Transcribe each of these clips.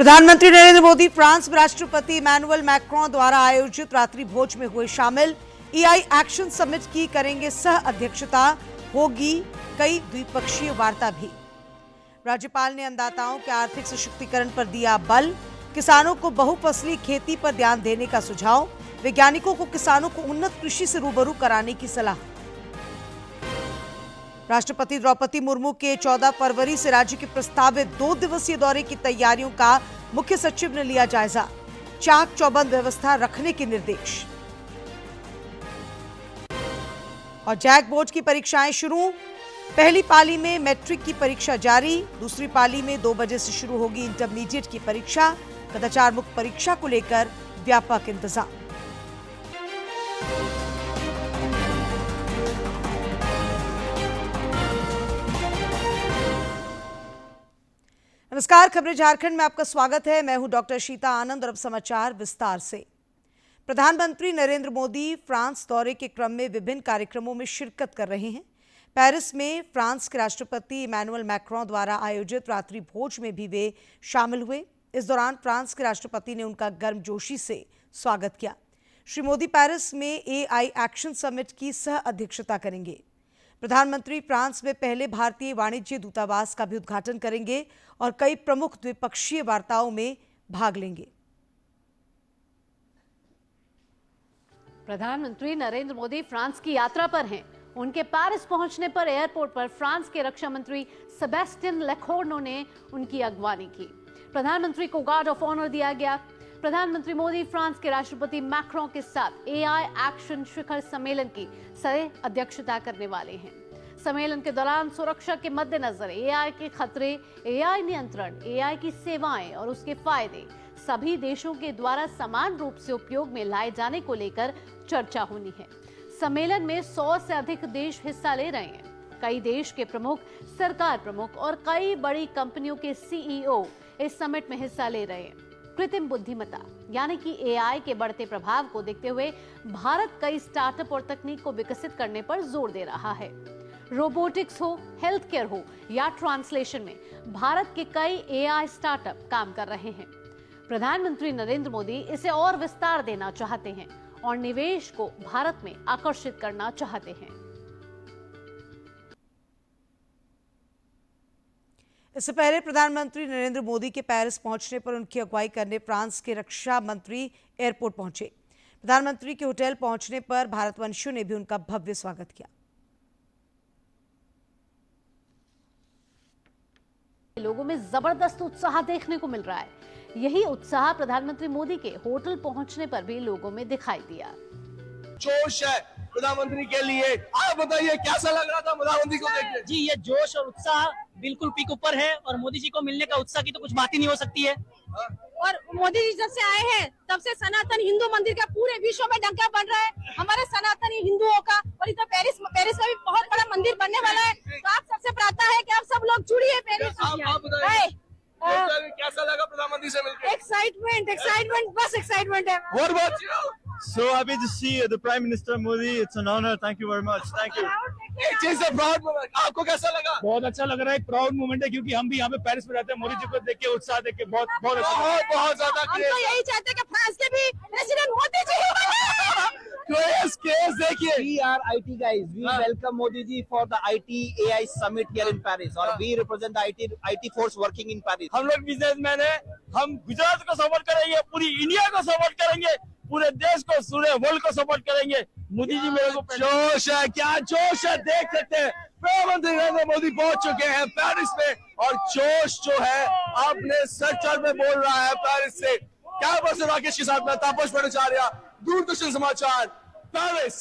प्रधानमंत्री नरेंद्र मोदी फ्रांस राष्ट्रपति Emmanuel Macron द्वारा आयोजित रात्रि भोज में हुए शामिल। एआई एक्शन समिट की करेंगे सह अध्यक्षता, होगी कई द्विपक्षीय वार्ता भी। राज्यपाल ने अन्नदाताओं के आर्थिक सशक्तिकरण पर दिया बल, किसानों को बहुफसली खेती पर ध्यान देने का सुझाव, वैज्ञानिकों को किसानों को उन्नत कृषि से रूबरू कराने की सलाह। राष्ट्रपति द्रौपदी मुर्मू के 14 फरवरी से राज्य के प्रस्तावित 2 दिवसीय दौरे की तैयारियों का मुख्य सचिव ने लिया जायजा, चाक चौबंद व्यवस्था रखने के निर्देश। और जैक बोर्ड की परीक्षाएं शुरू, पहली पाली में मैट्रिक की परीक्षा जारी, दूसरी पाली में 2 बजे से शुरू होगी इंटरमीडिएट की परीक्षा। कदाचार मुक्त परीक्षा को लेकर व्यापक इंतजाम। नमस्कार, खबरें झारखंड में आपका स्वागत है। मैं हूं डॉक्टर शीता आनंद और अब समाचार विस्तार से। प्रधानमंत्री नरेंद्र मोदी फ्रांस दौरे के क्रम में विभिन्न कार्यक्रमों में शिरकत कर रहे हैं। पेरिस में फ्रांस के राष्ट्रपति इमैनुअल मैक्रों द्वारा आयोजित रात्रि भोज में भी वे शामिल हुए। इस दौरान फ्रांस के राष्ट्रपति ने उनका गर्मजोशी से स्वागत किया। श्री मोदी पेरिस में एआई एक्शन समिट की सह अध्यक्षता करेंगे। प्रधानमंत्री फ्रांस में पहले भारतीय वाणिज्य दूतावास का भी उद्घाटन करेंगे और कई प्रमुख द्विपक्षीय वार्ताओं में भाग लेंगे। प्रधानमंत्री नरेंद्र मोदी फ्रांस की यात्रा पर हैं। उनके पेरिस पहुंचने पर एयरपोर्ट पर फ्रांस के रक्षा मंत्री सेबेस्टियन लेकोर्नो ने उनकी अगवानी की। प्रधानमंत्री को गार्ड ऑफ ऑनर दिया गया। प्रधानमंत्री मोदी फ्रांस के राष्ट्रपति मैक्रों के साथ एआई एक्शन शिखर सम्मेलन की सह अध्यक्षता करने वाले हैं। सम्मेलन के दौरान सुरक्षा के मद्देनजर एआई के खतरे, एआई नियंत्रण, एआई की सेवाएं और उसके फायदे सभी देशों के द्वारा समान रूप से उपयोग में लाए जाने को लेकर चर्चा होनी है। सम्मेलन में 100 से अधिक देश हिस्सा ले रहे हैं। कई देश के प्रमुख, सरकार प्रमुख और कई बड़ी कंपनियों के सीईओ इस समिट में हिस्सा ले रहे हैं। कृत्रिम बुद्धिमत्ता यानी कि एआई के बढ़ते प्रभाव को देखते हुए भारत कई स्टार्टअप और तकनीक को विकसित करने पर जोर दे रहा है। रोबोटिक्स हो, हेल्थ केयर हो या ट्रांसलेशन में भारत के कई एआई स्टार्टअप काम कर रहे हैं। प्रधानमंत्री नरेंद्र मोदी इसे और विस्तार देना चाहते हैं और निवेश को भारत में आकर्षित करना चाहते हैं। इससे पहले प्रधानमंत्री नरेंद्र मोदी के पेरिस पहुंचने पर उनकी अगुवाई करने फ्रांस के रक्षा मंत्री एयरपोर्ट पहुंचे। प्रधानमंत्री के होटल पहुंचने पर भारतवंशियों ने भी उनका भव्य स्वागत किया। लोगों में जबरदस्त उत्साह देखने को मिल रहा है। यही उत्साह प्रधानमंत्री मोदी के होटल पहुंचने पर भी लोगों में दिखाई दिया। जोश है प्रधानमंत्री के लिए। आप बताइए कैसा लग रहा था प्रधानमंत्री को देख के? जी, ये जोश और उत्साह बिल्कुल पीक ऊपर है और मोदी जी को मिलने का उत्साह की तो कुछ बात ही नहीं हो सकती है। और मोदी जी जब से आए हैं तब से सनातन हिंदू मंदिर का पूरे विश्व में डंका बन रहा है, हमारे सनातनी हिंदुओं का। और इधर पेरिस में भी बहुत बड़ा मंदिर बनने वाला है। तो आप सबसे प्रार्थना है कि आप सब लोग जुड़िए पेरिस। कैसा लगा प्रधानमंत्री से मिलकर? एक्साइटमेंट, बस एक्साइटमेंट है। What about you? So happy to see the Prime Minister Modi. It's an honor. Thank you very much. Thank you. It is a proud moment. आपको कैसा लगा? बहुत अच्छा लग रहा है, एक प्राउड मोमेंट है क्योंकि हम भी यहाँ पे पेरिस में रहते हैं। मोदी जी को देख के, उत्साह देख के बहुत अच्छा। बहुत ज्यादा हम तो यही चाहते हैं कि फ्रांस के भी प्रेसिडेंट मोदी जी क्रेज देखिए। We are IT guys. We welcome Modi ji for the IT AI summit here in Paris. और we represent the IT force working in Paris. हम लोग बिजनेसमैन हैं। हम गुजरात को सपोर्ट करेंगे, पूरी इंडिया को सपोर्ट करेंगे, पूरे देश को, पूरे वर्ल्ड को सपोर्ट करेंगे। मोदी जी मेरे को जोश है, क्या जोश है, देख सकते हैं। प्रधानमंत्री नरेंद्र मोदी पहुंच चुके हैं पेरिस में और जोश जो है आपने सच में बोल रहा है पेरिस से। क्या बस राकेश के साथ में तापस भट्टाचार्य, दूरदर्शन समाचार, पेरिस।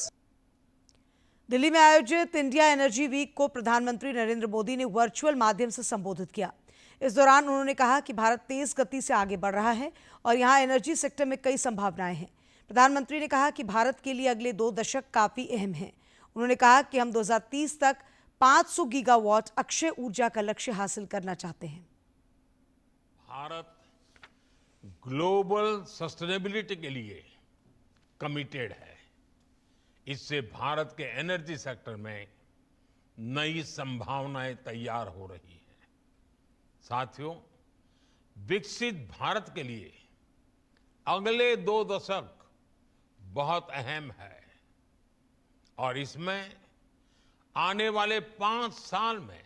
दिल्ली में आयोजित इंडिया एनर्जी वीक को प्रधानमंत्री नरेंद्र मोदी ने वर्चुअल माध्यम से संबोधित किया। इस दौरान उन्होंने कहा कि भारत तेज गति से आगे बढ़ रहा है और यहां एनर्जी सेक्टर में कई संभावनाएं हैं। प्रधानमंत्री ने कहा कि भारत के लिए अगले 2 दशक काफी अहम हैं। उन्होंने कहा कि हम 2030 तक 500 गीगावाट अक्षय ऊर्जा का लक्ष्य हासिल करना चाहते हैं। भारत ग्लोबल सस्टेनेबिलिटी के लिए कमिटेड है। इससे भारत के एनर्जी सेक्टर में नई संभावनाएं तैयार हो रही हैं। साथियों, विकसित भारत के लिए अगले 2 दशक बहुत अहम है और इसमें आने वाले 5 साल में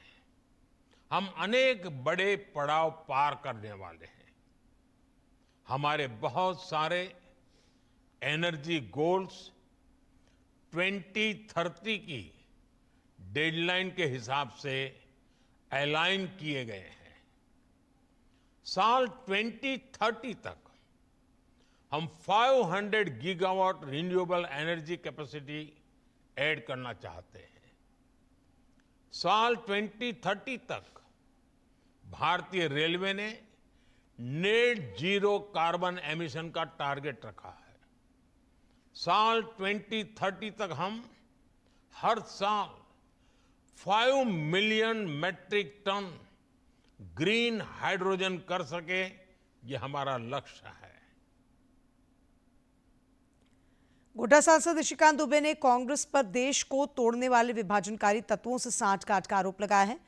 हम अनेक बड़े पड़ाव पार करने वाले हैं। हमारे बहुत सारे एनर्जी गोल्स 2030 की डेडलाइन के हिसाब से अलाइन किए गए हैं। साल 2030 तक हम 500 gigawatt renewable energy capacity add करना चाहते हैं। साल 2030 तक भारतीय रेलवे ने नेट जीरो कार्बन एमिशन का टारगेट रखा है। साल 2030 तक हम हर साल 5 million metric tonne green hydrogen कर सके, ये हमारा लक्ष्य है। गोड्डा सांसद ऋषिकांत दुबे ने कांग्रेस पर देश को तोड़ने वाले विभाजनकारी तत्वों से सांठ-गांठ का आरोप लगाया है।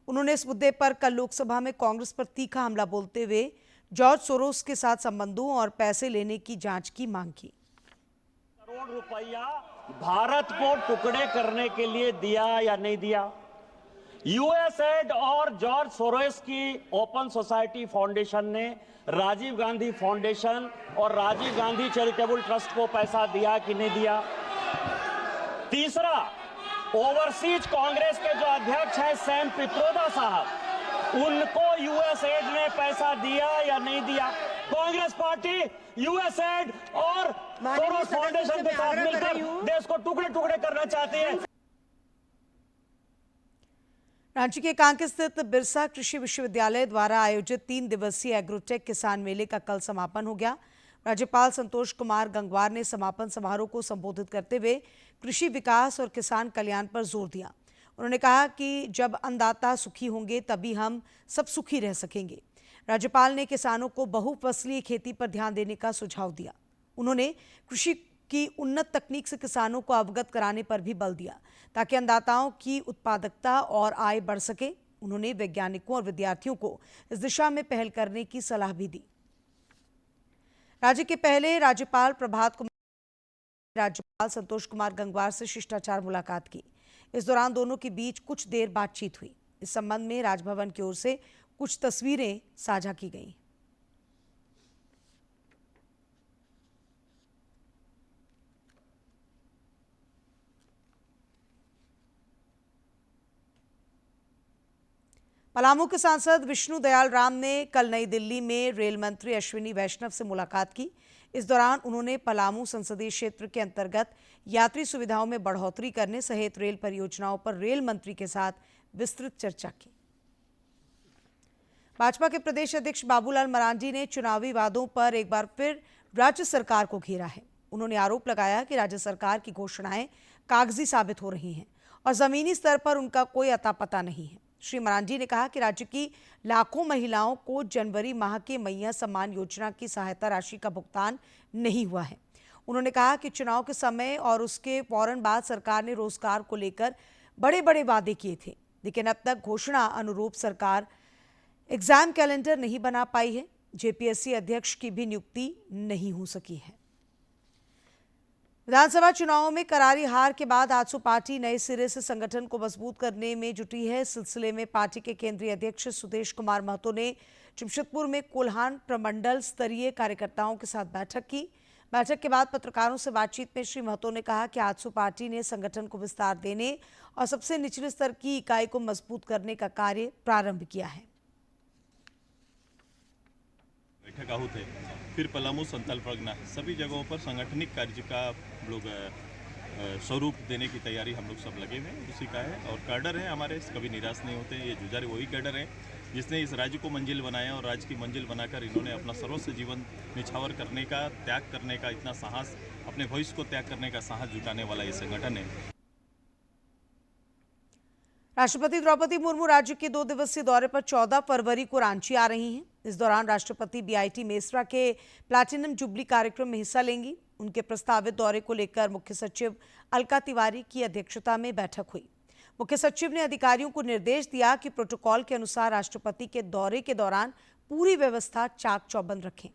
उन्होंने इस मुद्दे पर कल लोकसभा में कांग्रेस पर तीखा हमला बोलते हुए जॉर्ज सोरोस के साथ संबंधों और पैसे लेने की जांच की मांग की। करोड़ रुपया भारत को टुकड़े करने के लिए दिया या नहीं दिया? यूएसएड और जॉर्ज सोरोस की ओपन सोसाइटी फाउंडेशन ने राजीव गांधी फाउंडेशन और राजीव गांधी चैरिटेबल ट्रस्ट को पैसा दिया कि नहीं दिया? तीसरा, ओवरसीज कांग्रेस के जो अध्यक्ष हैं सैम पित्रोदा साहब, उनको यूएसएड ने पैसा दिया या नहीं दिया? कांग्रेस पार्टी यूएसएड और सोरोस फाउंडेशन के साथ मिलकर देश को टुकड़े टुकड़े करना चाहती है। रांची के कांके स्थित बिरसा कृषि विश्वविद्यालय द्वारा आयोजित 3 दिवसीय एग्रोटेक किसान मेले का कल समापन हो गया। राज्यपाल संतोष कुमार गंगवार ने समापन समारोह को संबोधित करते हुए कृषि विकास और किसान कल्याण पर जोर दिया। उन्होंने कहा कि जब अन्नदाता सुखी होंगे तभी हम सब सुखी रह सकेंगे। राज्यपाल ने किसानों को बहुफसलीय खेती पर ध्यान देने का सुझाव दिया। उन्होंने कृषि की उन्नत तकनीक से किसानों को अवगत कराने पर भी बल दिया ताकि अन्नदाताओं की उत्पादकता और आय बढ़ सके। उन्होंने वैज्ञानिकों और विद्यार्थियों को इस दिशा में पहल करने की सलाह भी दी। राज्य के पहले राज्यपाल प्रभात कुमार राज्यपाल संतोष कुमार गंगवार से शिष्टाचार मुलाकात की। इस दौरान दोनों के बीच कुछ देर बातचीत हुई। इस संबंध में राजभवन की ओर से कुछ तस्वीरें साझा की गईं। पलामू के सांसद विष्णु दयाल राम ने कल नई दिल्ली में रेल मंत्री अश्विनी वैष्णव से मुलाकात की। इस दौरान उन्होंने पलामू संसदीय क्षेत्र के अंतर्गत यात्री सुविधाओं में बढ़ोतरी करने सहित रेल परियोजनाओं पर रेल मंत्री के साथ विस्तृत चर्चा की। भाजपा के प्रदेश अध्यक्ष बाबूलाल मरांडी ने चुनावी वादों पर एक बार फिर राज्य सरकार को घेरा है। उन्होंने आरोप लगाया कि राज्य सरकार की घोषणाएं कागजी साबित हो रही हैं और जमीनी स्तर पर उनका कोई अता पता नहीं है। श्री मरांडी ने कहा कि राज्य की लाखों महिलाओं को जनवरी माह के मैया सम्मान योजना की सहायता राशि का भुगतान नहीं हुआ है। उन्होंने कहा कि चुनाव के समय और उसके फौरन बाद सरकार ने रोजगार को लेकर बड़े बड़े वादे किए थे, लेकिन अब तक घोषणा अनुरूप सरकार एग्जाम कैलेंडर नहीं बना पाई है। जेपीएससी अध्यक्ष की भी नियुक्ति नहीं हो सकी है। विधानसभा चुनावों में करारी हार के बाद आजसू पार्टी नए सिरे से संगठन को मजबूत करने में जुटी है। इस सिलसिले में पार्टी के केंद्रीय अध्यक्ष सुदेश कुमार महतो ने जमशेदपुर में कोल्हान प्रमंडल स्तरीय कार्यकर्ताओं के साथ बैठक की। बैठक के बाद पत्रकारों से बातचीत में श्री महतो ने कहा कि आजसू पार्टी ने संगठन को विस्तार देने और सबसे निचले स्तर की इकाई को मजबूत करने का कार्य प्रारंभ किया है। बैठक आहूत है, फिर पलामू संथाल परगना, सभी जगहों पर सांगठनिक कार्य का लोग स्वरूप देने की तैयारी हम लोग सब लगे हुए हैं, उसी का है। और कैडर है हमारे, कभी निराश नहीं होते। ये जुझारू वही कैडर है जिसने इस राज्य को मंजिल बनाया और राज्य की मंजिल बनाकर इन्होंने अपना सर्वस्व जीवन निछावर करने का, त्याग करने का इतना साहस, अपने भविष्य को त्याग करने का साहस जुटाने वाला ये संगठन है। राष्ट्रपति द्रौपदी मुर्मू राज्य के 2 दिवसीय दौरे पर 14 फरवरी को रांची आ रही हैं। इस दौरान राष्ट्रपति बीआईटी मेसरा के प्लैटिनम जुबली कार्यक्रम में हिस्सा लेंगी। उनके प्रस्तावित दौरे को लेकर मुख्य सचिव अलका तिवारी की अध्यक्षता में बैठक हुई। मुख्य सचिव ने अधिकारियों को निर्देश दिया कि प्रोटोकॉल के अनुसार राष्ट्रपति के दौरे के दौरान पूरी व्यवस्था चाक चौबंद रखें।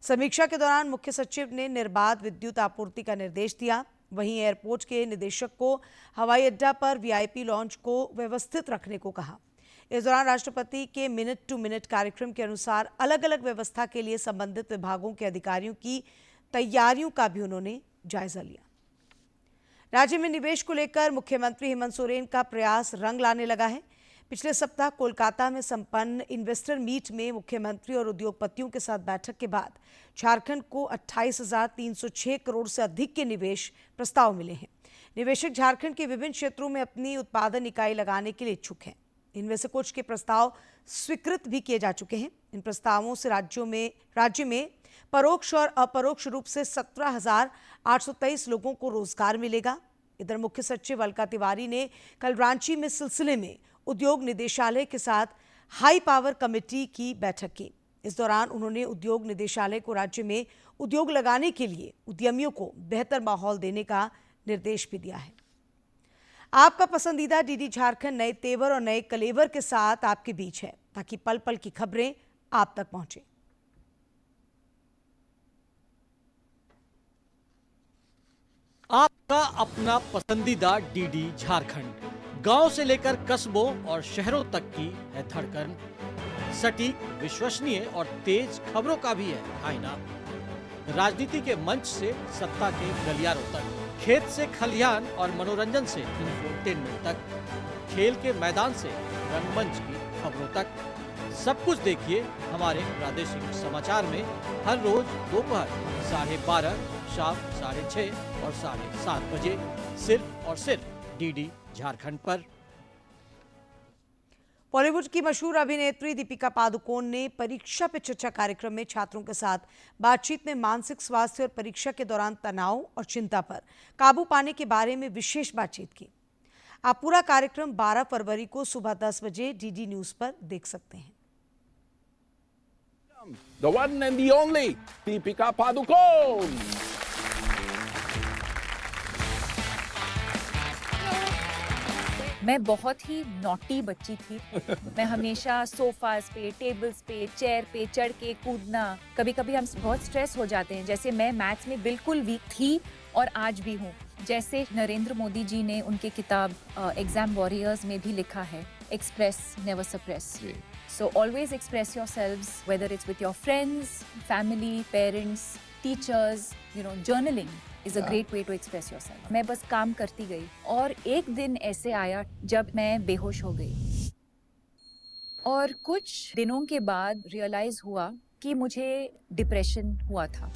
समीक्षा के दौरान मुख्य सचिव ने निर्बाध विद्युत आपूर्ति का निर्देश दिया। वहीं एयरपोर्ट के निदेशक को हवाई अड्डा पर वीआईपी लॉन्च को व्यवस्थित रखने को कहा। इस दौरान राष्ट्रपति के मिनट टू मिनट कार्यक्रम के अनुसार अलग अलग व्यवस्था के लिए संबंधित विभागों के अधिकारियों की तैयारियों का भी उन्होंने जायजा लिया। राज्य में निवेश को लेकर मुख्यमंत्री हेमंत सोरेन का प्रयास रंग लाने लगा है। पिछले सप्ताह कोलकाता में संपन्न इन्वेस्टर मीट में मुख्यमंत्री और उद्योगपतियों के साथ बैठक के बाद झारखंड को 28,306 करोड़ से अधिक के निवेश प्रस्ताव मिले हैं। निवेशक झारखंड के विभिन्न क्षेत्रों में अपनी उत्पादन इकाई लगाने के लिए इच्छुक हैं। इनमें से कुछ के प्रस्ताव स्वीकृत भी किए जा चुके हैं। इन प्रस्तावों से राज्य में परोक्ष और अपरोक्ष रूप से 17,823 लोगों को रोजगार मिलेगा। इधर मुख्य सचिव अलका तिवारी ने कल रांची में सिलसिले में उद्योग निदेशालय के साथ हाई पावर कमेटी की बैठक की। इस दौरान उन्होंने उद्योग निदेशालय को राज्य में उद्योग लगाने के लिए उद्यमियों को बेहतर माहौल देने का निर्देश भी दिया है। आपका पसंदीदा डीडी झारखंड नए तेवर और नए कलेवर के साथ आपके बीच है, ताकि पल पल की खबरें आप तक पहुंचे। आपका अपना पसंदीदा डीडी झारखंड, गांव से लेकर कस्बों और शहरों तक की है धड़कन। सटीक, विश्वसनीय और तेज खबरों का भी है आईना। राजनीति के मंच से सत्ता के गलियारों तक, खेत से खलिहान और मनोरंजन से इंफोटेनमेंट तक, खेल के मैदान से रंगमंच की खबरों तक, सब कुछ देखिए हमारे प्रादेशिक समाचार में हर रोज दोपहर 12:30, शाम 6:30 और 7:30 बजे, सिर्फ और सिर्फ डीडी झारखंड पर। बॉलीवुड की मशहूर अभिनेत्री दीपिका पादुकोण ने परीक्षा पे चर्चा कार्यक्रम में छात्रों के साथ बातचीत में मानसिक स्वास्थ्य और परीक्षा के दौरान तनाव और चिंता पर काबू पाने के बारे में विशेष बातचीत की। आप पूरा कार्यक्रम 12 फरवरी को सुबह 10 बजे डीडी न्यूज पर देख सकते हैं। The one and the only Deepika Padukone. मैं बहुत ही नॉटी बच्ची थी। मैं हमेशा सोफास पे, टेबल्स पे, चेयर पे चढ़ के कूदना। कभी कभी हम बहुत स्ट्रेस हो जाते हैं। जैसे मैं मैथ्स में बिल्कुल वीक थी और आज भी हूँ। जैसे नरेंद्र मोदी जी ने उनके किताब एग्जाम वॉरियर्स में भी लिखा है, express never suppress. So always express yourselves, whether it's with your friends, family, parents, teachers, journaling is a great way to express yourself. मैं बस काम करती गई और एक दिन ऐसे आया जब मैं बेहोश हो गई और कुछ दिनों के बाद रियलाइज हुआ कि मुझे डिप्रेशन हुआ था।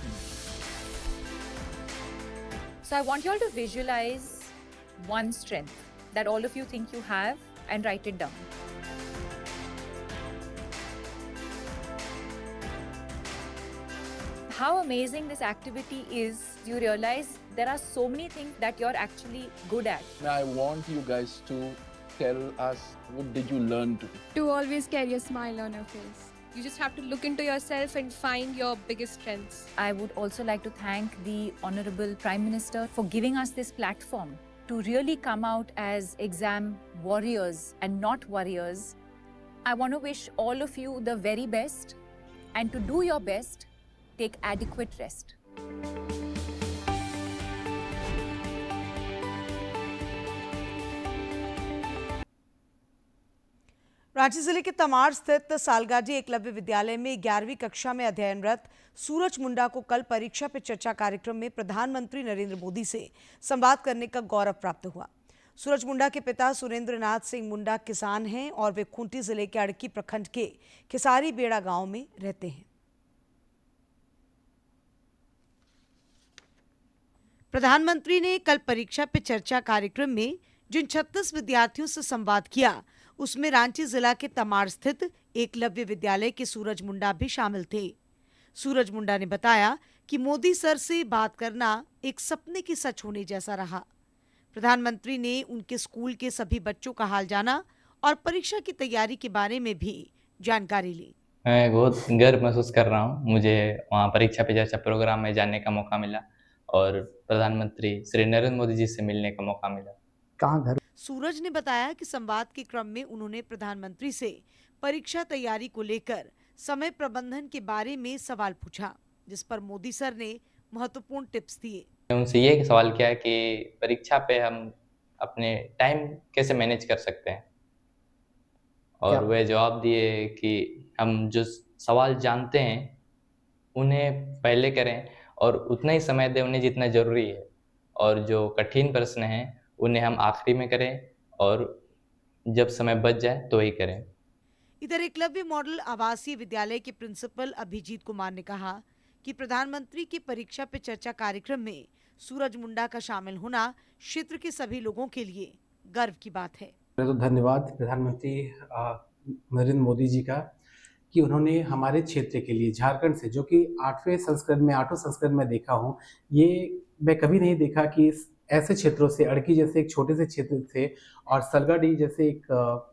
So I want you all to visualize one strength that all of you think you have and write it down. How amazing this activity is. You realize there are so many things that you're actually good at. I want you guys to tell us, what did you learn to do? To always carry a smile on your face. You just have to look into yourself and find your biggest strengths. I would also like to thank the Honorable Prime Minister for giving us this platform to really come out as exam warriors and not warriors. I want to wish all of you the very best, and to do your best, take adequate rest. Ranchi जिले के तमाड़ स्थित सालगाजी एकलव्य विद्यालय में 11वीं कक्षा में अध्ययनरत सूरज मुंडा को कल परीक्षा पे चर्चा कार्यक्रम में प्रधानमंत्री नरेंद्र मोदी से संवाद करने का गौरव प्राप्त हुआ। सूरज मुंडा के पिता सुरेंद्रनाथ सिंह मुंडा किसान हैं और वे खूंटी जिले के अड़की प्रखंड के खिसारी बेड़ा गांव में रहते हैं। प्रधानमंत्री ने कल परीक्षा पे चर्चा कार्यक्रम में जिन 36 विद्यार्थियों से संवाद किया, उसमें रांची जिला के तमाड़ स्थित एकलव्य विद्यालय के सूरज मुंडा भी शामिल थे। सूरज मुंडा ने बताया कि मोदी सर से बात करना एक सपने की सच होने जैसा रहा। प्रधानमंत्री ने उनके स्कूल के सभी बच्चों का हाल जाना और परीक्षा की तैयारी के बारे में भी जानकारी ली। मैं बहुत गर्व महसूस कर रहा हूँ। मुझे वहाँ परीक्षा पे चर्चा प्रोग्राम में जाने का मौका मिला और प्रधानमंत्री श्री नरेंद्र मोदी जी से मिलने का मौका मिला। कहाँ घर? सूरज ने बताया कि संवाद के क्रम में उन्होंने प्रधानमंत्री से परीक्षा तैयारी को लेकर समय प्रबंधन के बारे में सवाल पूछा, जिस पर मोदी सर ने महत्वपूर्ण टिप्स दिए। उनसे ये सवाल किया कि परीक्षा पे हम अपने टाइम कैसे मैनेज कर सकते हैं, और वे जवाब दिए कि हम जो सवाल जानते हैं उन्हें पहले करें और उतना ही समय दें उन्हें जितना ज़रूरी है, और जो कठिन प्रश्न हैं उन्हें हम आखिरी में करें और जब समय बच जाए तो ही करें। इधर एकलव्य मॉडल आवासीय विद्यालय के प्रिंसिपल अभिजीत कुमार ने कहा कि प्रधानमंत्री की परीक्षा पे चर्चा कार्यक्रम में सूरज मुंडा का शामिल होना क्षेत्र के सभी लोगों के लिए गर्व की बात है। तो धन्यवाद प्रधानमंत्री नरेंद्र मोदी जी का कि उन्होंने हमारे क्षेत्र के लिए झारखंड से, जो कि 8वें संस्करण में देखा हूँ, ये मैं कभी नहीं देखा कि ऐसे क्षेत्रों से, अड़की जैसे एक छोटे से क्षेत्र से और सलगाडी जैसे एक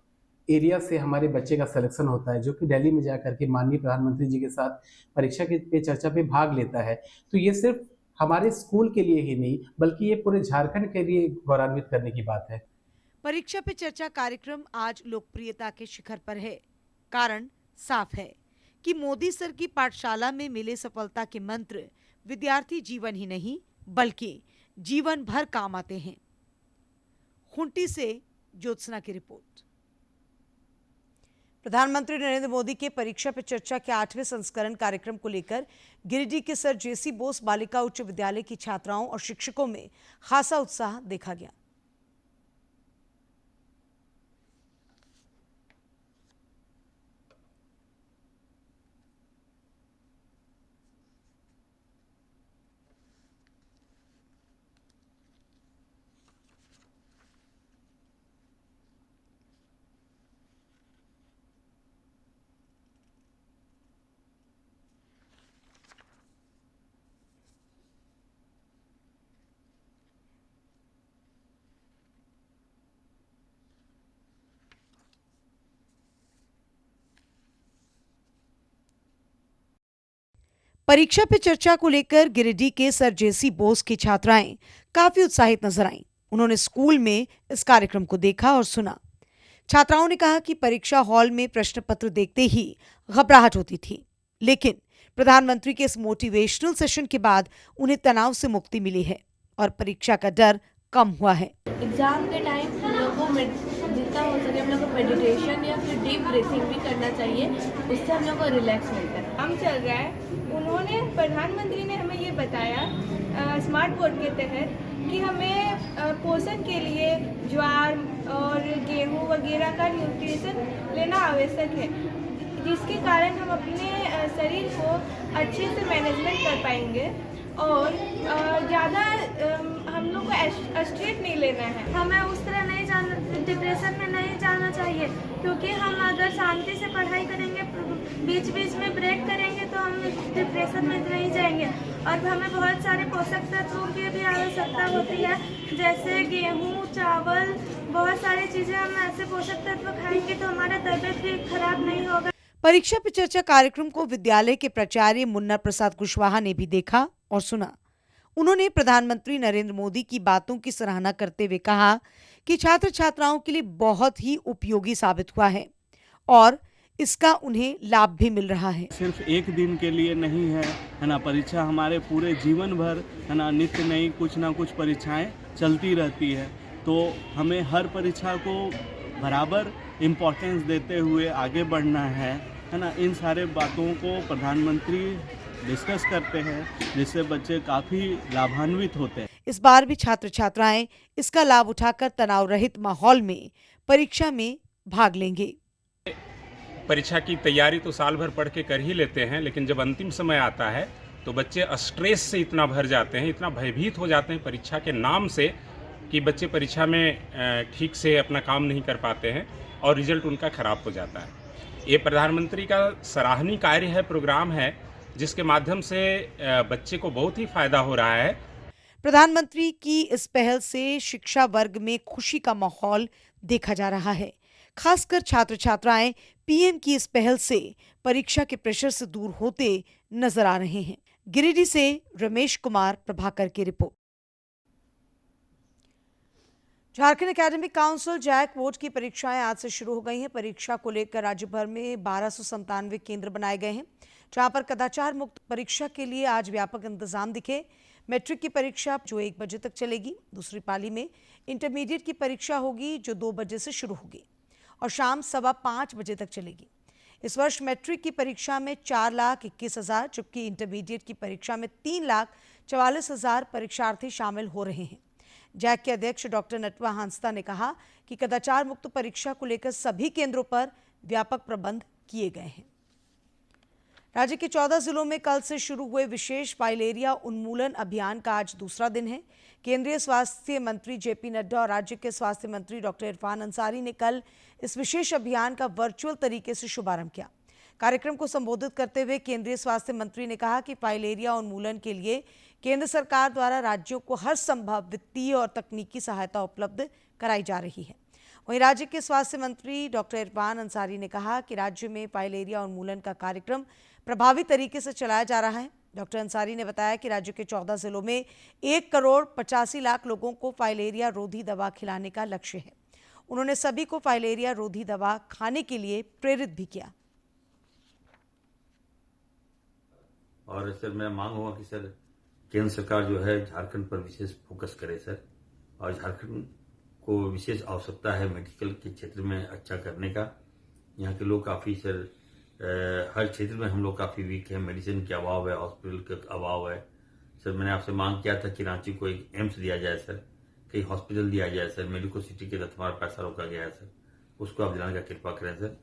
एरिया से हमारे बच्चे का सिलेक्शन होता है, जो कि दिल्ली में जाकर के माननीय प्रधानमंत्री जी के साथ परीक्षा पे चर्चा पे भाग लेता है। तो ये सिर्फ हमारे स्कूल के लिए ही नहीं, बल्कि ये पूरे झारखंड के लिए गौरवान्वित करने की बात है। परीक्षा पे चर्चा कार्यक्रम आज लोकप्रियता के शिखर पर है। कारण साफ है कि मोदी सर की पाठशाला में मिले सफलता के मंत्र विद्यार्थी जीवन ही नहीं बल्कि जीवन भर काम आते हैं। खूंटी से ज्योत्सना की रिपोर्ट। प्रधानमंत्री नरेंद्र मोदी के परीक्षा पे चर्चा के 8वें संस्करण कार्यक्रम को लेकर गिरिडीह के सर जेसी बोस बालिका उच्च विद्यालय की छात्राओं और शिक्षकों में खासा उत्साह देखा गया। परीक्षा पे चर्चा को लेकर गिरिडीह के सर जेसी बोस की छात्राएं काफी उत्साहित नजर आईं। उन्होंने स्कूल में इस कार्यक्रम को देखा और सुना। छात्राओं ने कहा कि परीक्षा हॉल में प्रश्न पत्र देखते ही घबराहट होती थी, लेकिन प्रधानमंत्री के इस मोटिवेशनल सेशन के बाद उन्हें तनाव से मुक्ति मिली है और परीक्षा का डर कम हुआ है। एग्जाम के टाइम हम लोग को जितना हो सके हम लोग को मेडिटेशन या फिर डीप ब्रीथिंग भी करना चाहिए, उससे हम लोग को रिलैक्स मिलता है। काम चल रहा है, उन्होंने प्रधानमंत्री ने हमें ये बताया स्मार्ट बोर्ड के तहत कि हमें पोषण के लिए ज्वार और गेहूं वगैरह का न्यूट्रिशन लेना आवश्यक है, जिसके कारण हम अपने शरीर को अच्छे से मैनेजमेंट कर पाएंगे और ज़्यादा हम लोग को स्ट्रेस नहीं लेना है। हमें उस तरह नहीं जाना, डिप्रेशन में नहीं जाना चाहिए, क्योंकि हम अगर शांति से पढ़ाई करेंगे, बीच बीच में ब्रेक करेंगे तो हम डिप्रेशन में नहीं जाएंगे। और हमें बहुत सारे पोषक तत्वों की भी आवश्यकता होती है, जैसे गेहूँ, चावल, बहुत सारी चीज़ें। हम ऐसे पोषक तत्व खाएंगे तो हमारा तबीयत भी खराब नहीं होगा। परीक्षा पे चर्चा कार्यक्रम को विद्यालय के प्राचार्य मुन्ना प्रसाद कुशवाहा ने भी देखा और सुना। उन्होंने प्रधानमंत्री नरेंद्र मोदी की बातों की सराहना करते हुए कहा कि छात्र छात्राओं के लिए बहुत ही उपयोगी साबित हुआ है और इसका उन्हें लाभ भी मिल रहा है। सिर्फ एक दिन के लिए नहीं है ना, परीक्षा हमारे पूरे जीवन भर है ना, नित्य नई कुछ ना कुछ परीक्षाएं चलती रहती है, तो हमें हर परीक्षा को बराबर इम्पोर्टेंस देते हुए आगे बढ़ना है ना। इन सारे बातों को प्रधानमंत्री डिस्कस करते हैं, जिससे बच्चे काफ़ी लाभान्वित होते हैं। इस बार भी छात्र छात्राएं इसका लाभ उठाकर तनाव रहित माहौल में परीक्षा में भाग लेंगे। परीक्षा की तैयारी तो साल भर पढ़ के कर ही लेते हैं, लेकिन जब अंतिम समय आता है तो बच्चे स्ट्रेस से इतना भर जाते हैं, इतना भयभीत हो जाते हैं परीक्षा के नाम से, कि बच्चे परीक्षा में ठीक से अपना काम नहीं कर पाते हैं और रिजल्ट उनका खराब हो जाता है। ये प्रधानमंत्री का सराहनीय कार्य है, प्रोग्राम है, जिसके माध्यम से बच्चे को बहुत ही फायदा हो रहा है। प्रधानमंत्री की इस पहल से शिक्षा वर्ग में खुशी का माहौल देखा जा रहा है। खासकर छात्र छात्राएं पीएम की इस पहल से परीक्षा के प्रेशर से दूर होते नजर आ रहे हैं। गिरिडीह से रमेश कुमार प्रभाकर की रिपोर्ट। Jharkhand academic council JAC board की परीक्षाएं आज से शुरू हो गई हैं। परीक्षा को लेकर राज्य भर में 1297 केंद्र बनाए गए हैं, जहां पर कदाचार मुक्त परीक्षा के लिए आज व्यापक इंतजाम दिखे। मैट्रिक की परीक्षा जो 1 बजे तक चलेगी। दूसरी पाली में इंटरमीडिएट की परीक्षा होगी जो 2 बजे से शुरू होगी और शाम 5:15 बजे तक चलेगी। इस वर्ष मैट्रिक की परीक्षा में 4,21,000 जबकि इंटरमीडिएट की परीक्षा में 3,44,000 परीक्षार्थी शामिल हो रहे हैं। जैक के अध्यक्ष डॉक्टर नटवा हांसदा ने कहा कि कदाचार मुक्त परीक्षा को लेकर सभी केंद्रों पर व्यापक प्रबंध किए गए हैं। राज्य के 14 जिलों में कल से शुरू हुए विशेष फाइलेरिया उन्मूलन अभियान का आज दूसरा दिन है। केंद्रीय स्वास्थ्य मंत्री जेपी नड्डा और राज्य के स्वास्थ्य मंत्री डॉक्टर इरफान अंसारी ने कल इस विशेष अभियान का वर्चुअल तरीके से शुभारंभ किया। कार्यक्रम को संबोधित करते हुए केंद्रीय स्वास्थ्य मंत्री ने कहा कि फाइलेरिया उन्मूलन के लिए केंद्र सरकार द्वारा राज्यों को हर संभव वित्तीय और तकनीकी सहायता उपलब्ध कराई जा रही है। वहीं राज्य के स्वास्थ्य मंत्री डॉक्टर इरफान अंसारी ने कहा कि राज्य में फाइलेरिया उन्मूलन का कार्यक्रम प्रभावी तरीके से चलाया जा रहा है। डॉक्टर अंसारी ने बताया कि राज्य के 14 जिलों में 1,85,00,000 लोगों को फाइलेरिया रोधी दवा खिलाने का लक्ष्य है। उन्होंने सभी को फाइलेरिया रोधी दवा खाने के लिए प्रेरित भी किया। और सर मेरा मांग होगा कि सर केंद्र सरकार जो है झारखंड पर विशेष फोकस करे सर, और झारखंड को विशेष आवश्यकता है मेडिकल के क्षेत्र में अच्छा करने का। यहाँ के लोग काफ़ी सर हर क्षेत्र में हम लोग काफ़ी वीक है, मेडिसिन के अभाव है, हॉस्पिटल का अभाव है। सर मैंने आपसे मांग किया था कि रांची को एक एम्स दिया जाए सर, कहीं हॉस्पिटल दिया जाए सर। मेडिको सिटी के तहत हमारा पैसा रोका गया है सर, उसको आप दिलाने का कृपा करें सर।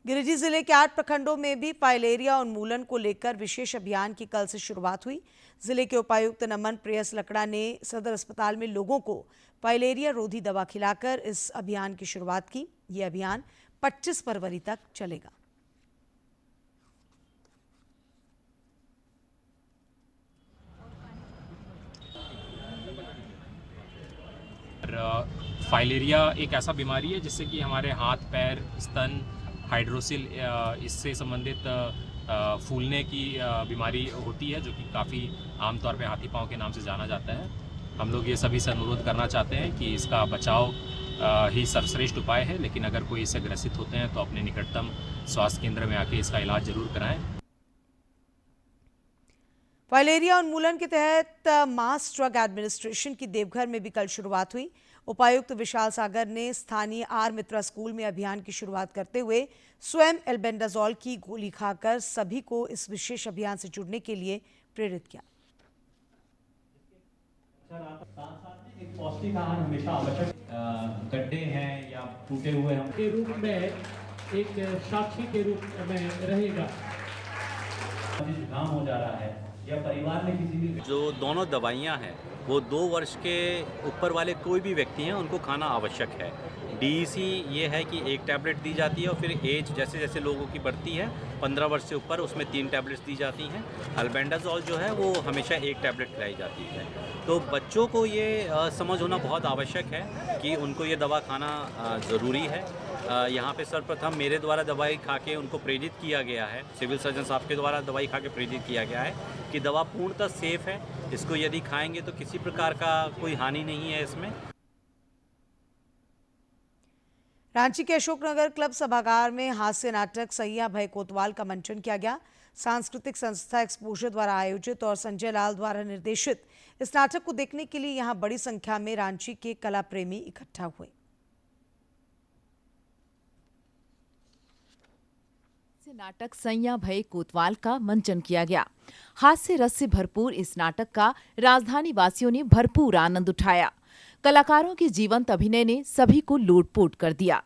गिरिडीह जिले के 8 प्रखंडों में भी फाइलेरिया उन्मूलन को लेकर विशेष अभियान की कल से शुरुआत हुई। जिले के उपायुक्त नमन प्रेयस लकड़ा ने सदर अस्पताल में लोगों को फाइलेरिया रोधी दवा खिलाकर इस अभियान की शुरुआत की। ये अभियान 25 फरवरी तक चलेगा। फाइलेरिया एक ऐसा बीमारी है जिससे कि हमारे हाथ, पैर, स्तन, हाइड्रोसिल इससे संबंधित फूलने की बीमारी होती है, जो कि काफ़ी आमतौर पे हाथी पांव के नाम से जाना जाता है। हम लोग ये सभी से अनुरोध करना चाहते हैं कि इसका बचाव ही सर्वश्रेष्ठ उपाय है, लेकिन अगर कोई इससे ग्रसित होते हैं तो अपने निकटतम स्वास्थ्य केंद्र में आके इसका इलाज जरूर कराएं। फाइलेरिया उन्मूलन के तहत मास ड्रग एडमिनिस्ट्रेशन की देवघर में भी कल शुरुआत हुई। उपायुक्त विशाल सागर ने स्थानीय आर मित्रा स्कूल में अभियान की शुरुआत करते हुए स्वयं एल्बेंडाजोल की गोली खाकर सभी को इस विशेष अभियान से जुड़ने के लिए प्रेरित किया। एक पौष्टिक आहार हमेशा आवश्यक। गड्ढे हैं या टूटे हुए हम के रूप में एक साक्षी के रूप में रहेगा। जुकाम हो जा रहा है या परिवार में किसी भी, जो दोनों दवाइयां हैं वो 2 वर्ष के ऊपर वाले कोई भी व्यक्ति हैं उनको खाना आवश्यक है। डीईसी ये है कि 1 टैबलेट दी जाती है और फिर एज जैसे जैसे लोगों की बढ़ती है 15 वर्ष से ऊपर उसमें 3 टैबलेट्स दी जाती हैं। अल्बेंडाजोल जो है वो हमेशा 1 टैबलेट खिलाई जाती है। तो बच्चों को ये समझ होना बहुत आवश्यक है कि उनको ये दवा खाना ज़रूरी है। यहाँ पे सर्वप्रथम मेरे द्वारा दवाई खा के उनको प्रेरित किया गया है, सिविल सर्जन साहब के द्वारा दवाई खा के प्रेरित किया गया है कि दवा पूर्णतः सेफ है। इसको यदि खाएंगे तो किसी प्रकार का कोई हानि नहीं है इसमें। रांची के अशोकनगर क्लब सभागार में हास्य नाटक सैया भय कोतवाल का मंचन किया गया। सांस्कृतिक संस्था एक्सपोजर द्वारा आयोजित और संजय लाल द्वारा निर्देशित इस नाटक को देखने के लिए यहां बड़ी संख्या में रांची के कला प्रेमी इकट्ठा हुए। नाटक सैया भय कोतवाल का मंचन किया गया। हास्य रस से भरपूर इस नाटक का राजधानी वासियों ने भरपूर आनंद उठाया। कलाकारों के जीवंत अभिनय ने सभी को लूट-पोट कर दिया।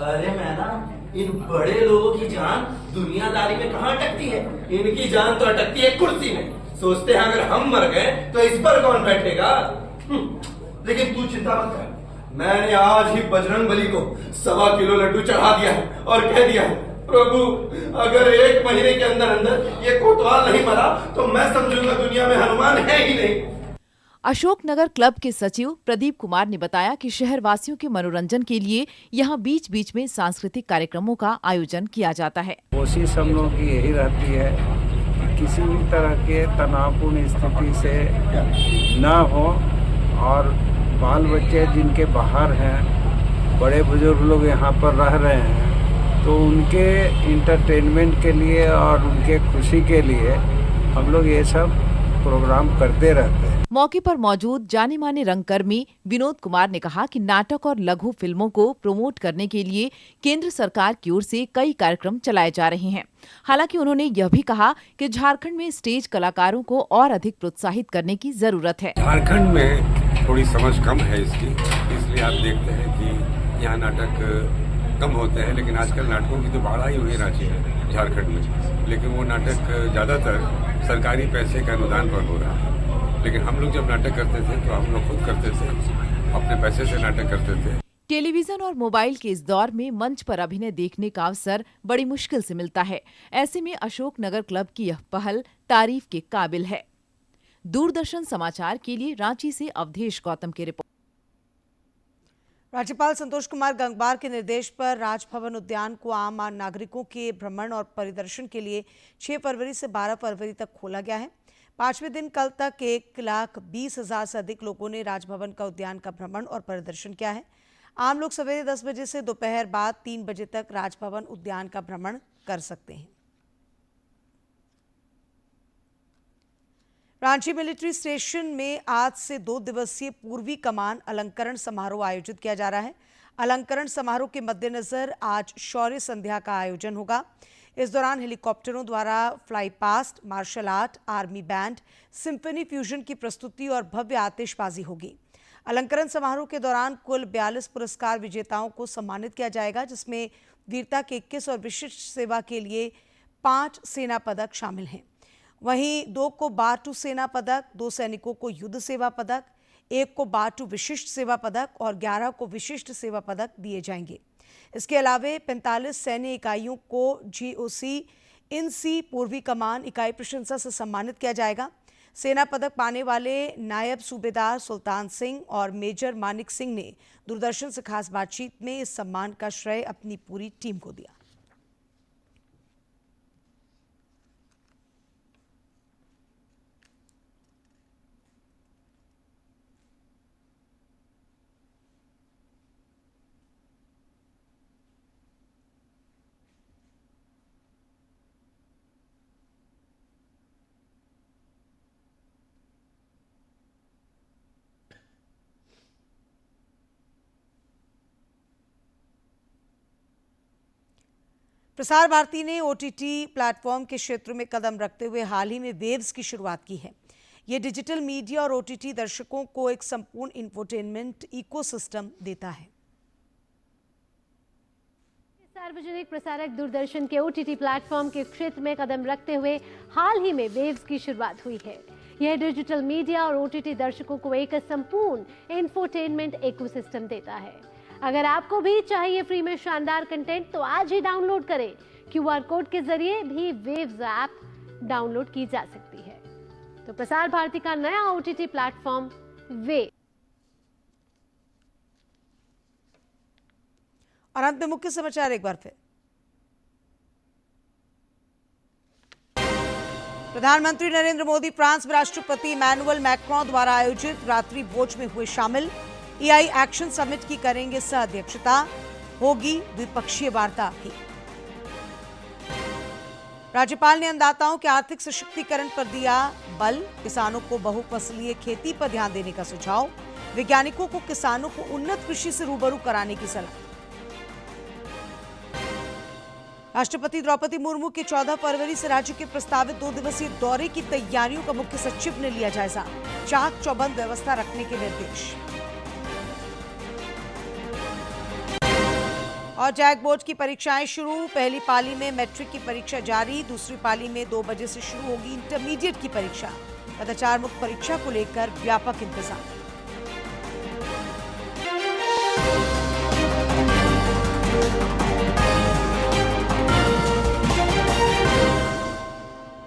अरे मैं ना इन बड़े लोगों की जान दुनियादारी में कहाँ अटकती है, इनकी जान तो अटकती है कुर्सी में। सोचते हैं अगर हम मर गए तो इस पर कौन बैठेगा। लेकिन तू चिंता मत कर, मैंने आज ही बजरंग बली को 1.25 किलो लड्डू चढ़ा दिया है और कह दिया है प्रभु अगर 1 महीने के अंदर अंदर ये कोतवाल नहीं मरा तो मैं समझूंगा दुनिया में हनुमान है ही नहीं। अशोकनगर क्लब के सचिव प्रदीप कुमार ने बताया कि शहरवासियों के मनोरंजन के लिए यहां बीच-बीच में सांस्कृतिक कार्यक्रमों का आयोजन किया जाता है। कोशिश हम लोग की यही रहती है किसी भी तरह के तनावपूर्ण स्थिति से न हो, और बाल बच्चे जिनके बाहर हैं, बड़े बुजुर्ग लोग यहाँ पर रह रहे हैं, तो उनके इंटरटेनमेंट के लिए और उनके खुशी के लिए हम लोग ये सब प्रोग्राम करते रहते हैं। मौके पर मौजूद जाने माने रंगकर्मी विनोद कुमार ने कहा कि नाटक और लघु फिल्मों को प्रमोट करने के लिए केंद्र सरकार की ओर से कई कार्यक्रम चलाए जा रहे हैं। हालांकि उन्होंने यह भी कहा कि झारखंड में स्टेज कलाकारों को और अधिक प्रोत्साहित करने की जरूरत है। झारखंड में थोड़ी समझ कम है इसकी, इसलिए आप देखते हैं कि यहाँ नाटक कम होते हैं, लेकिन आजकल नाटकों की तो बाढ़ ही हुई रांची है झारखंड में, लेकिन वो नाटक ज़्यादातर सरकारी पैसे का अनुदान पर हो रहा है। लेकिन हम लोग जब नाटक करते थे तो हम लोग खुद करते थे, अपने पैसे से नाटक करते थे। टेलीविजन और मोबाइल के इस दौर में मंच पर अभिनय देखने का अवसर बड़ी मुश्किल से मिलता है। ऐसे में अशोकनगर क्लब की यह पहल तारीफ के काबिल है। दूरदर्शन समाचार के लिए रांची से अवधेश गौतम की रिपोर्ट। राज्यपाल संतोष कुमार गंगवार के निर्देश पर राजभवन उद्यान को आम नागरिकों के भ्रमण और परिदर्शन के लिए 6 फरवरी से 12 फरवरी तक खोला गया है। 5वें दिन कल तक 1,20,000 से अधिक लोगों ने राजभवन का उद्यान का भ्रमण और परिदर्शन किया है। आम लोग सवेरे 10 बजे से दोपहर बाद 3 बजे तक राजभवन उद्यान का भ्रमण कर सकते हैं। रांची मिलिट्री स्टेशन में आज से 2 दिवसीय पूर्वी कमान अलंकरण समारोह आयोजित किया जा रहा है। अलंकरण समारोह के मद्देनजर आज शौर्य संध्या का आयोजन होगा। इस दौरान हेलीकॉप्टरों द्वारा fly past, martial art, army band, symphony fusion की प्रस्तुति और भव्य आतिशबाजी होगी। अलंकरण समारोह के दौरान कुल 42 पुरस्कार विजेताओं को सम्मानित किया जाएगा, जिसमें वीरता के 21 और विशिष्ट सेवा के लिए 5 सेना पदक शामिल हैं। वहीं 2 को बार-2 सेना पदक, 2 सैनिकों को युद्ध सेवा पदक, 1 को बार-2 विशिष्ट सेवा पदक और 11 को विशिष्ट सेवा पदक दिए जाएंगे। इसके अलावा 45 सैन्य इकाइयों को GOC INC पूर्वी कमान इकाई प्रशंसा से सम्मानित किया जाएगा। सेना पदक पाने वाले नायब सूबेदार सुल्तान सिंह और मेजर मानिक सिंह ने दूरदर्शन से खास बातचीत में इस सम्मान का श्रेय अपनी पूरी टीम को दिया। प्रसार भारती ने OTT प्लेटफॉर्म के क्षेत्र में कदम रखते हुए हाल ही में वेव्स की शुरुआत की है। ये डिजिटल मीडिया और OTT दर्शकों को एक संपूर्ण इंफोटेनमेंट इकोसिस्टम देता है। सार्वजनिक प्रसारक दूरदर्शन के OTT प्लेटफॉर्म के क्षेत्र में कदम रखते हुए हाल ही में वेव्स की शुरुआत हुई है। यह डिजिटल मीडिया और OTT दर्शकों को एक संपूर्ण इंफोटेनमेंट इकोसिस्टम देता है। अगर आपको भी चाहिए फ्री में शानदार कंटेंट तो आज ही डाउनलोड करें। QR कोड के जरिए भी वेव्स ऐप डाउनलोड की जा सकती है। तो प्रसार भारती का नया OTT प्लेटफॉर्म वेव। और अंत में मुख्य समाचार एक बार फिर। प्रधानमंत्री नरेंद्र मोदी फ्रांस में राष्ट्रपति इमैनुअल मैक्रों द्वारा आयोजित रात्रि भोज में हुए शामिल। EI एक्शन समिट की करेंगे सह अध्यक्षता, होगी द्विपक्षीय वार्ता भी। राज्यपाल ने अन्नदाताओं के आर्थिक सशक्तिकरण पर दिया बल, किसानों को बहुफसलीय खेती पर ध्यान देने का सुझाव, वैज्ञानिकों को किसानों को उन्नत कृषि से रूबरू कराने की सलाह। राष्ट्रपति द्रौपदी मुर्मू के 14 फरवरी से राज्य के प्रस्तावित 2 दिवसीय दौरे की तैयारियों का मुख्य सचिव ने लिया जायजा, चाक चौबंद व्यवस्था रखने के निर्देश। और जैक बोर्ड की परीक्षाएं शुरू, पहली पाली में मैट्रिक की परीक्षा जारी, दूसरी पाली में 2 बजे से शुरू होगी इंटरमीडिएट की परीक्षा। कदाचार मुक्त परीक्षा को लेकर व्यापक इंतजाम।